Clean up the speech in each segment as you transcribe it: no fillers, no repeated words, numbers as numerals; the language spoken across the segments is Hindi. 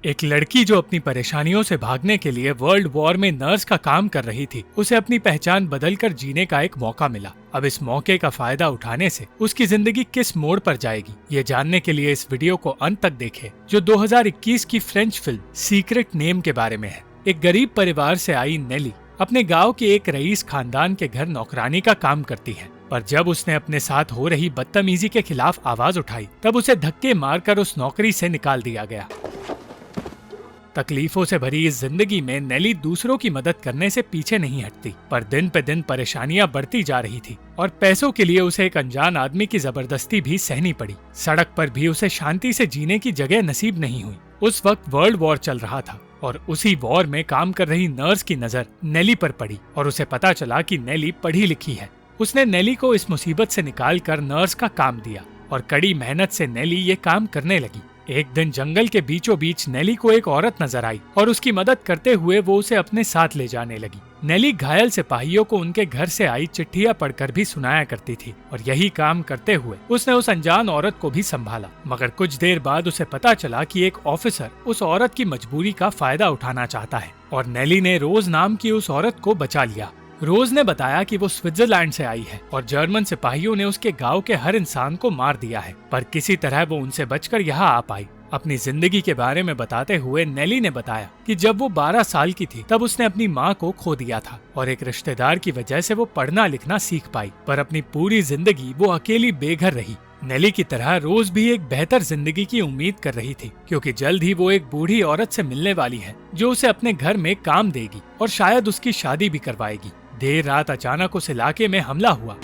एक लड़की जो अपनी परेशानियों से भागने के लिए वर्ल्ड वॉर में नर्स का काम कर रही थी, उसे अपनी पहचान बदलकर जीने का एक मौका मिला। अब इस मौके का फायदा उठाने से उसकी जिंदगी किस मोड़ पर जाएगी, ये जानने के लिए इस वीडियो को अंत तक देखें, जो 2021 की फ्रेंच फिल्म सीक्रेट नेम के बारे में है। एक गरीब परिवार से आई नेली अपने गाँव के एक रईस खानदान के घर नौकरानी का काम करती है, पर जब उसने अपने साथ हो रही बदतमीजी के खिलाफ आवाज उठाई, तब उसे धक्के मारकर उस नौकरी से निकाल दिया गया। तकलीफों से भरी इस जिंदगी में नेली दूसरों की मदद करने से पीछे नहीं हटती, पर दिन पे दिन परेशानियां बढ़ती जा रही थी और पैसों के लिए उसे एक अनजान आदमी की जबरदस्ती भी सहनी पड़ी। सड़क पर भी उसे शांति से जीने की जगह नसीब नहीं हुई। उस वक्त वर्ल्ड वॉर चल रहा था और उसी वॉर में काम कर रही नर्स की नजर नेली पर पड़ी और उसे पता चला कि नेली पढ़ी लिखी है। उसने नेली को इस मुसीबत से निकालकर नर्स का काम दिया और कड़ी मेहनत से नेली ये काम करने लगी। एक दिन जंगल के बीचों बीच नेली को एक औरत नजर आई और उसकी मदद करते हुए वो उसे अपने साथ ले जाने लगी। नेली घायल सिपाहियों को उनके घर से आई चिट्ठियां पढ़कर भी सुनाया करती थी और यही काम करते हुए उसने उस अनजान औरत को भी संभाला। मगर कुछ देर बाद उसे पता चला कि एक ऑफिसर उस औरत की मजबूरी का फायदा उठाना चाहता है और नेली ने रोज नाम की उस औरत को बचा लिया। रोज ने बताया कि वो स्विट्जरलैंड से आई है और जर्मन सिपाहियों ने उसके गांव के हर इंसान को मार दिया है, पर किसी तरह वो उनसे बचकर यहाँ आ पाई। अपनी जिंदगी के बारे में बताते हुए नेली ने बताया कि जब वो 12 साल की थी तब उसने अपनी माँ को खो दिया था और एक रिश्तेदार की वजह से वो पढ़ना लिखना सीख पाई, पर अपनी पूरी जिंदगी वो अकेली बेघर रही। नेली की तरह रोज भी एक बेहतर जिंदगी की उम्मीद कर रही थी, क्योंकि जल्द ही वो एक बूढ़ी औरत से मिलने वाली है जो उसे अपने घर में काम देगी और शायद उसकी शादी भी करवाएगी। देर रात अचानक उस इलाके में हमला हुआ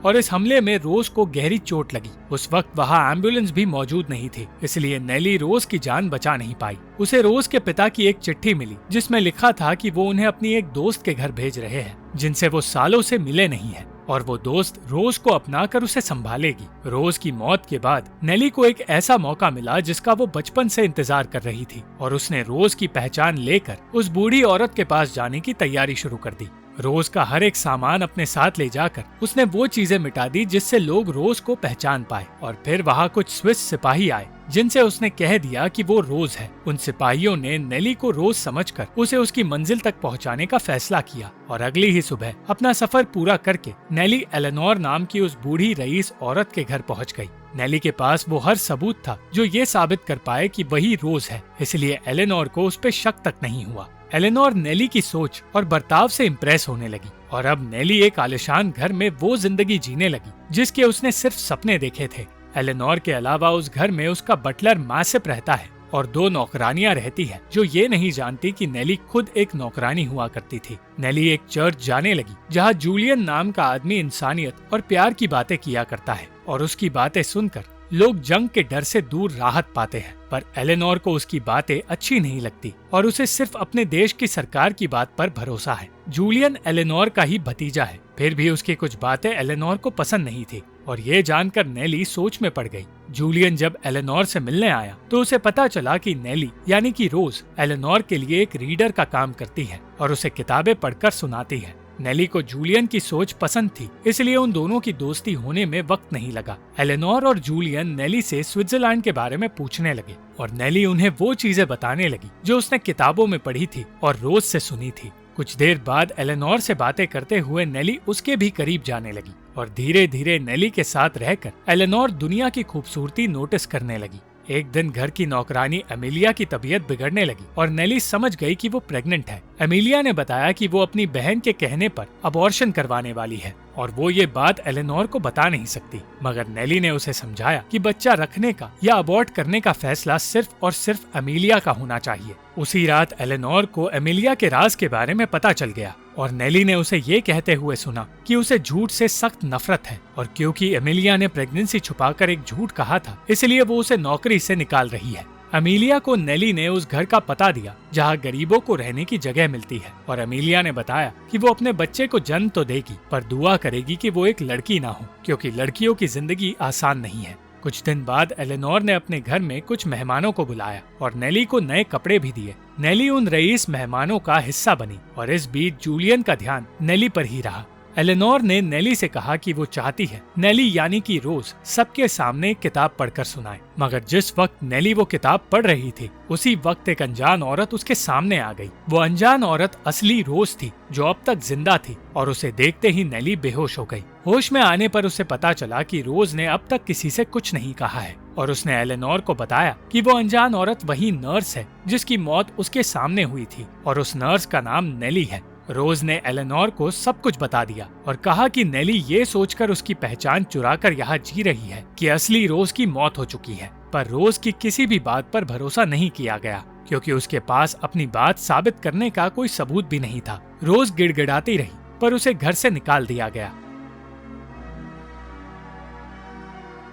और इस हमले में रोज को गहरी चोट लगी। उस वक्त वहाँ एम्बुलेंस भी मौजूद नहीं थी, इसलिए नेली रोज की जान बचा नहीं पाई। उसे रोज के पिता की एक चिट्ठी मिली जिसमें लिखा था कि वो उन्हें अपनी एक दोस्त के घर भेज रहे हैं जिनसे वो सालों से मिले नहीं है और वो दोस्त रोज को अपनाकर उसे संभालेगी। रोज की मौत के बाद नेली को एक ऐसा मौका मिला जिसका वो बचपन से इंतजार कर रही थी और उसने रोज की पहचान लेकर उस बूढ़ी औरत के पास जाने की तैयारी शुरू कर दी। रोज का हर एक सामान अपने साथ ले जाकर उसने वो चीजें मिटा दी जिससे लोग रोज को पहचान पाए और फिर वहाँ कुछ स्विस सिपाही आए जिनसे उसने कह दिया कि वो रोज है। उन सिपाहियों ने नेली को रोज समझकर उसे उसकी मंजिल तक पहुंचाने का फैसला किया और अगली ही सुबह अपना सफर पूरा करके नेली एलेनोर नाम की उस बूढ़ी रईस औरत के घर पहुंच गई। नेली के पास वो हर सबूत था जो ये साबित कर पाए कि वही रोज है, इसलिए एलेनोर को उस पे शक तक नहीं हुआ। एलेनोर नेली की सोच और बर्ताव से इम्प्रेस होने लगी और अब नेली एक आलिशान घर में वो जिंदगी जीने लगी जिसके उसने सिर्फ सपने देखे थे। एलेनोर के अलावा उस घर में उसका बटलर मासिप रहता है और 2 नौकरानियां रहती है जो ये नहीं जानती कि नेली खुद एक नौकरानी हुआ करती थी। नेली एक चर्च जाने लगी जहाँ जूलियन नाम का आदमी इंसानियत और प्यार की बातें किया करता है और उसकी बातें सुनकर लोग जंग के डर से दूर राहत पाते हैं, पर एलेनोर को उसकी बातें अच्छी नहीं लगती और उसे सिर्फ अपने देश की सरकार की बात पर भरोसा है। जूलियन एलेनोर का ही भतीजा है, फिर भी उसकी कुछ बातें एलेनोर को पसंद नहीं थी और ये जानकर नेली सोच में पड़ गई। जूलियन जब एलेनोर से मिलने आया तो उसे पता चला कि नेली यानी कि रोज एलेनोर के लिए एक रीडर का काम करती है और उसे किताबें पढ़कर सुनाती है। नेली को जूलियन की सोच पसंद थी, इसलिए उन दोनों की दोस्ती होने में वक्त नहीं लगा। एलेनोर और जूलियन नेली से स्विट्जरलैंड के बारे में पूछने लगे और नेली उन्हें वो चीजें बताने लगी जो उसने किताबों में पढ़ी थी और रोज से सुनी थी। कुछ देर बाद एलेनोर से बातें करते हुए नेली उसके भी करीब जाने लगी और धीरे धीरे नेली के साथ रहकर एलेनोर दुनिया की खूबसूरती नोटिस करने लगी। एक दिन घर की नौकरानी एमिलिया की तबीयत बिगड़ने लगी और नेली समझ गई कि वो प्रेग्नेंट है। एमिलिया ने बताया कि वो अपनी बहन के कहने पर अबॉर्शन करवाने वाली है और वो ये बात एलेनोर को बता नहीं सकती, मगर नेली ने उसे समझाया कि बच्चा रखने का या अबॉर्ट करने का फैसला सिर्फ और सिर्फ एमिलिया का होना चाहिए। उसी रात एलेनोर को एमिलिया के राज के बारे में पता चल गया और नेली ने उसे ये कहते हुए सुना कि उसे झूठ से सख्त नफरत है और क्योंकि एमिलिया ने प्रेगनेंसी छुपाकर एक झूठ कहा था, इसलिए वो उसे नौकरी से निकाल रही है। एमिलिया को नेली ने उस घर का पता दिया जहाँ गरीबों को रहने की जगह मिलती है और एमिलिया ने बताया कि वो अपने बच्चे को जन्म तो देगी, पर दुआ करेगी कि वो एक लड़की ना हो, क्योंकि लड़कियों की जिंदगी आसान नहीं है। कुछ दिन बाद एलेनोर ने अपने घर में कुछ मेहमानों को बुलाया और नेली को नए कपड़े भी दिए। नेली उन रईस मेहमानों का हिस्सा बनी और इस बीच जूलियन का ध्यान नेली पर ही रहा। एलेनोर ने नेली से कहा कि वो चाहती है नेली यानी कि रोज सबके सामने किताब पढ़कर सुनाए, मगर जिस वक्त नेली वो किताब पढ़ रही थी उसी वक्त एक अनजान औरत उसके सामने आ गई। वो अनजान औरत असली रोज थी जो अब तक जिंदा थी और उसे देखते ही नेली बेहोश हो गई। होश में आने पर उसे पता चला कि रोज ने अब तक किसी से कुछ नहीं कहा है और उसने एलेनोर को बताया कि वो अनजान औरत वही नर्स है जिसकी मौत उसके सामने हुई थी और उस नर्स का नाम नेली है। रोज ने एलेनोर को सब कुछ बता दिया और कहा कि नेली ये सोचकर उसकी पहचान चुराकर यहाँ जी रही है कि असली रोज की मौत हो चुकी है, पर रोज की किसी भी बात पर भरोसा नहीं किया गया क्योंकि उसके पास अपनी बात साबित करने का कोई सबूत भी नहीं था। रोज गिड़गिड़ाती रही पर उसे घर से निकाल दिया गया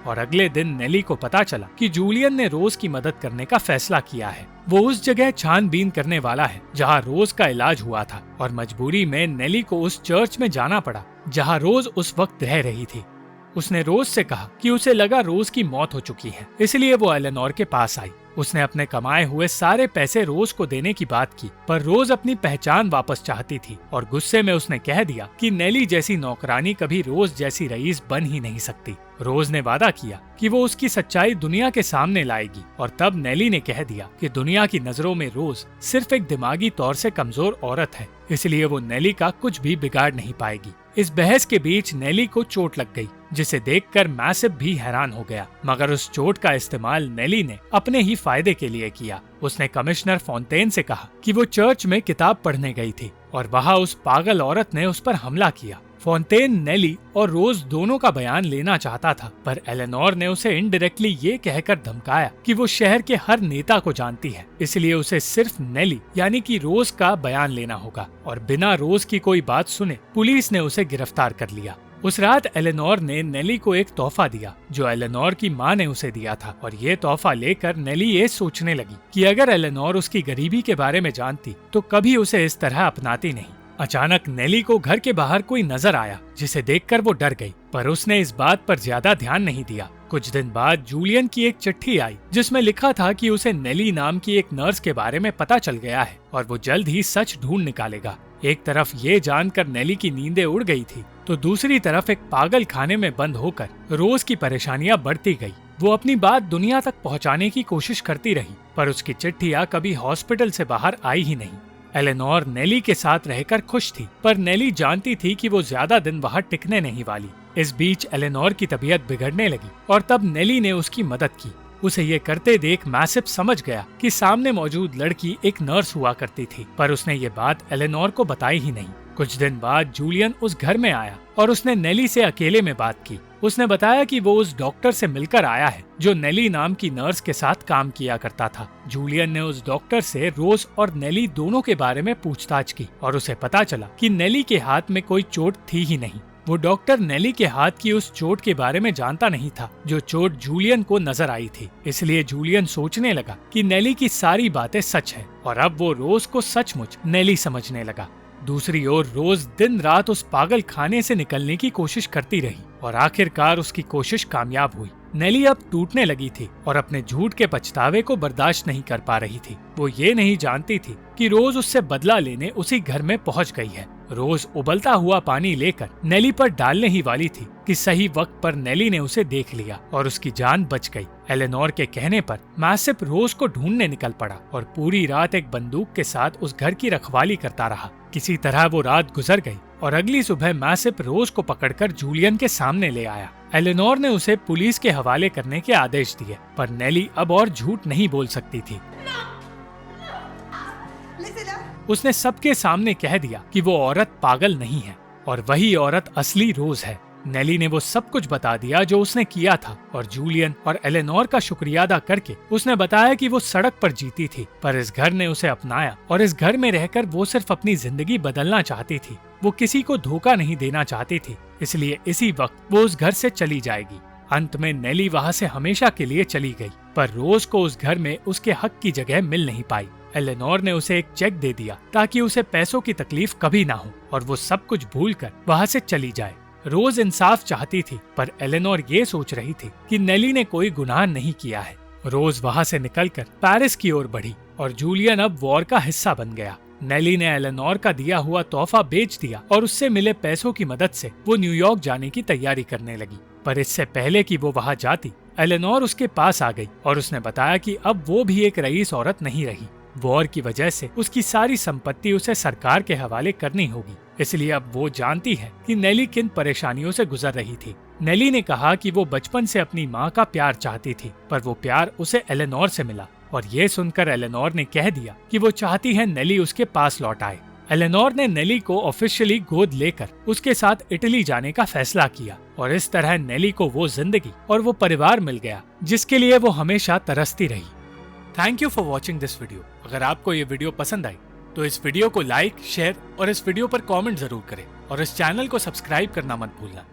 और अगले दिन नेली को पता चला कि जूलियन ने रोज की मदद करने का फैसला किया है। वो उस जगह छानबीन करने वाला है जहां रोज का इलाज हुआ था और मजबूरी में नेली को उस चर्च में जाना पड़ा जहां रोज उस वक्त रह रही थी। उसने रोज से कहा कि उसे लगा रोज की मौत हो चुकी है, इसलिए वो एलेनोर के पास आई। उसने अपने कमाए हुए सारे पैसे रोज को देने की बात की, पर रोज अपनी पहचान वापस चाहती थी और गुस्से में उसने कह दिया कि नेली जैसी नौकरानी कभी रोज जैसी रईस बन ही नहीं सकती। रोज ने वादा किया कि वो उसकी सच्चाई दुनिया के सामने लाएगी और तब नेली ने कह दिया कि दुनिया की नजरों में रोज सिर्फ एक दिमागी तौर से कमजोर औरत है, इसलिए वो नेली का कुछ भी बिगाड़ नहीं पाएगी। इस बहस के बीच नेली को चोट लग गई जिसे देखकर मैसिव भी हैरान हो गया, मगर उस चोट का इस्तेमाल नेली ने अपने ही फायदे के लिए किया। उसने कमिश्नर फोंटेन से कहा कि वो चर्च में किताब पढ़ने गई थी और वहाँ उस पागल औरत ने उस पर हमला किया। फोंटेन नेली और रोज दोनों का बयान लेना चाहता था, पर एलेनोर ने उसे इनडायरेक्टली ये कहकर धमकाया कि वो शहर के हर नेता को जानती है, इसलिए उसे सिर्फ नेली यानी कि रोज का बयान लेना होगा और बिना रोज की कोई बात सुने पुलिस ने उसे गिरफ्तार कर लिया। उस रात एलेनोर ने नेली को एक तोहफा दिया जो एलेनोर की माँ ने उसे दिया था और ये तोहफा लेकर नेली ये सोचने लगी कि अगर एलेनोर उसकी गरीबी के बारे में जानती तो कभी उसे इस तरह अपनाती नहीं। अचानक नेली को घर के बाहर कोई नजर आया जिसे देखकर वो डर गई, पर उसने इस बात पर ज्यादा ध्यान नहीं दिया। कुछ दिन बाद जूलियन की एक चिट्ठी आई जिसमें लिखा था कि उसे नेली नाम की एक नर्स के बारे में पता चल गया है और वो जल्द ही सच ढूंढ निकालेगा। एक तरफ ये जानकर नेली की नींदें उड़ गई थी तो दूसरी तरफ एक पागल खाने में बंद होकर रोज की परेशानियां बढ़ती गई। वो अपनी बात दुनिया तक पहुंचाने की कोशिश करती रही, पर उसकी चिट्ठियां कभी हॉस्पिटल से बाहर आई ही नहीं। एलेनोर नेली के साथ रहकर खुश थी, पर नेली जानती थी कि वो ज्यादा दिन वहाँ टिकने नहीं वाली। इस बीच एलेनोर की तबीयत बिगड़ने लगी और तब नेली ने उसकी मदद की। उसे ये करते देख मैसिव समझ गया कि सामने मौजूद लड़की एक नर्स हुआ करती थी, पर उसने ये बात एलेनोर को बताई ही नहीं। कुछ दिन बाद जूलियन उस घर में आया और उसने नेली से अकेले में बात की। उसने बताया कि वो उस डॉक्टर से मिलकर आया है जो नेली नाम की नर्स के साथ काम किया करता था। जूलियन ने उस डॉक्टर से रोज और नेली दोनों के बारे में पूछताछ की और उसे पता चला कि नेली के हाथ में कोई चोट थी ही नहीं। वो डॉक्टर नेली के हाथ की उस चोट के बारे में जानता नहीं था जो चोट जूलियन को नजर आई थी, इसलिए जूलियन सोचने लगा कि नेली की सारी बातें सच है और अब वो रोज को सचमुच नेली समझने लगा। दूसरी ओर रोज दिन रात उस पागल खाने से निकलने की कोशिश करती रही और आखिरकार उसकी कोशिश कामयाब हुई। नेली अब टूटने लगी थी और अपने झूठ के पछतावे को बर्दाश्त नहीं कर पा रही थी। वो ये नहीं जानती थी कि रोज उससे बदला लेने उसी घर में पहुंच गई है। रोज उबलता हुआ पानी लेकर नेली पर डालने ही वाली थी कि सही वक्त पर नेली ने उसे देख लिया और उसकी जान बच गई। एलेनोर के कहने पर मैसिव रोज को ढूंढने निकल पड़ा और पूरी रात एक बंदूक के साथ उस घर की रखवाली करता रहा। किसी तरह वो रात गुजर गई और अगली सुबह मैसिव रोज को पकड़कर जूलियन के सामने ले आया। एलेनोर ने उसे पुलिस के हवाले करने के आदेश दिए, पर नेली अब और झूठ नहीं बोल सकती थी। उसने सबके सामने कह दिया कि वो औरत पागल नहीं है और वही औरत असली रोज है। नेली ने वो सब कुछ बता दिया जो उसने किया था और जूलियन और एलेनोर का शुक्रिया अदा करके उसने बताया कि वो सड़क पर जीती थी, पर इस घर ने उसे अपनाया और इस घर में रहकर वो सिर्फ अपनी जिंदगी बदलना चाहती थी। वो किसी को धोखा नहीं देना चाहती थी, इसलिए इसी वक्त वो उस घर से चली जाएगी। अंत में नेली वहाँ से हमेशा के लिए चली गई, पर रोज को उस घर में उसके हक की जगह मिल नहीं पाई। एलेनोर ने उसे एक चेक दे दिया ताकि उसे पैसों की तकलीफ कभी ना हो और वो सब कुछ भूलकर वहाँ से चली जाए। रोज इंसाफ चाहती थी, पर एलेनोर ये सोच रही थी कि नेली ने कोई गुनाह नहीं किया है। रोज वहाँ से निकलकर पेरिस की ओर बढ़ी और जूलियन अब वॉर का हिस्सा बन गया। नेली ने एलेनोर का दिया हुआ तोहफा बेच दिया और उससे मिले पैसों की मदद से वो न्यूयॉर्क जाने की तैयारी करने लगी। पर इससे पहले कि वो वहाँ जाती, एलेनोर उसके पास आ गई और उसने बताया कि अब वो भी एक रईस औरत नहीं रही। वॉर की वजह से उसकी सारी संपत्ति उसे सरकार के हवाले करनी होगी, इसलिए अब वो जानती है कि नेली किन परेशानियों से गुजर रही थी। नेली ने कहा कि वो बचपन से अपनी माँ का प्यार चाहती थी, पर वो प्यार उसे एलेनोर से मिला और ये सुनकर एलेनोर ने कह दिया कि वो चाहती है नेली उसके पास लौट आए। एलेनोर ने नेली को ऑफिशियली गोद लेकर उसके साथ इटली जाने का फैसला किया और इस तरह नेली को वो जिंदगी और वो परिवार मिल गया जिसके लिए वो हमेशा तरसती रही। Thank you for watching this video. अगर आपको ये वीडियो पसंद आई तो इस वीडियो को लाइक, शेयर और इस वीडियो पर कमेंट जरूर करें और इस चैनल को सब्सक्राइब करना मत भूलना।